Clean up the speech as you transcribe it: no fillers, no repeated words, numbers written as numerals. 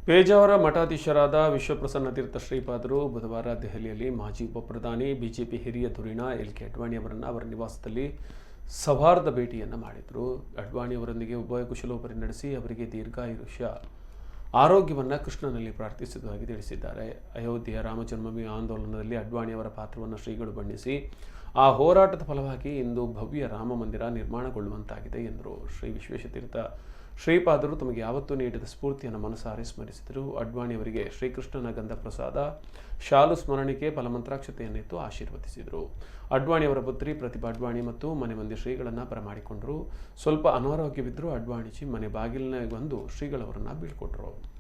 ಪೇಜಾವರ ಮಠಾಧೀಶರಾದ ವಿಶ್ವಪ್ರಸನ್ನ ತೀರ್ಥ ಶ್ರೀಪಾದರು ಬುಧವಾರ ದೆಹಲಿಯಲ್ಲಿ ಮಾಜಿ ಉಪಪ್ರಧಾನಿ ಬಿಜೆಪಿ ಹಿರಿಯ ಧುರೀಣ ಎಲ್.ಕೆ. ಅಡ್ವಾಣಿ ಅವರನ್ನು ಅವರ ನಿವಾಸದಲ್ಲಿ ಸೌಹಾರ್ದ ಭೇಟಿಯನ್ನು ಮಾಡಿದರು. ಅಡ್ವಾಣಿ ಅವರೊಂದಿಗೆ ಉಭಯ ಕುಶಲೋಪರಿ ನಡೆಸಿ ಅವರಿಗೆ ದೀರ್ಘಾಯುಷ್ಯ ಆರೋಗ್ಯವನ್ನು ಕೃಷ್ಣನಲ್ಲಿ ಪ್ರಾರ್ಥಿಸುವುದಾಗಿ ತಿಳಿಸಿದ್ದಾರೆ. ಅಯೋಧ್ಯೆಯ ರಾಮಜನ್ಮಭೂಮಿ ಆಂದೋಲನದಲ್ಲಿ ಅಡ್ವಾಣಿ ಅವರ ಪಾತ್ರವನ್ನು ಶ್ರೀಗಳು ಬಣ್ಣಿಸಿ ಆ ಹೋರಾಟದ ಫಲವಾಗಿ ಇಂದು ಭವ್ಯ ರಾಮ ಮಂದಿರ ನಿರ್ಮಾಣಗೊಳ್ಳುವಂತಾಗಿದೆ ಎಂದರು. ಶ್ರೀ ವಿಶ್ವೇಶತೀರ್ಥ ಶ್ರೀಪಾದರು ತಮಗೆ ಯಾವತ್ತೂ ನೀಡಿದ ಸ್ಫೂರ್ತಿಯನ್ನು ಮನಸಾರೆ ಸ್ಮರಿಸಿದರು. ಅಡ್ವಾಣಿ ಅವರಿಗೆ ಶ್ರೀಕೃಷ್ಣನ ಗಂಧ ಪ್ರಸಾದ ಶಾಲು ಸ್ಮರಣಿಕೆ ಫಲಮಂತ್ರಾಕ್ಷತೆಯನ್ನಿತ್ತು ಆಶೀರ್ವದಿಸಿದರು. ಅಡ್ವಾಣಿ ಅವರ ಪುತ್ರಿ ಪ್ರತಿಭಾ ಅಡ್ವಾಣಿ ಮತ್ತು ಮನೆ ಮಂದಿ ಶ್ರೀಗಳನ್ನು ಬರಮಾಡಿಕೊಂಡರು. ಸ್ವಲ್ಪ ಅನಾರೋಗ್ಯವಿದ್ದರೂ ಅಡ್ವಾಣಿಜಿ ಮನೆ ಬಾಗಿಲಿನ ಬಂದು ಶ್ರೀಗಳವರನ್ನು ಬೀಳ್ಕೊಟ್ರು.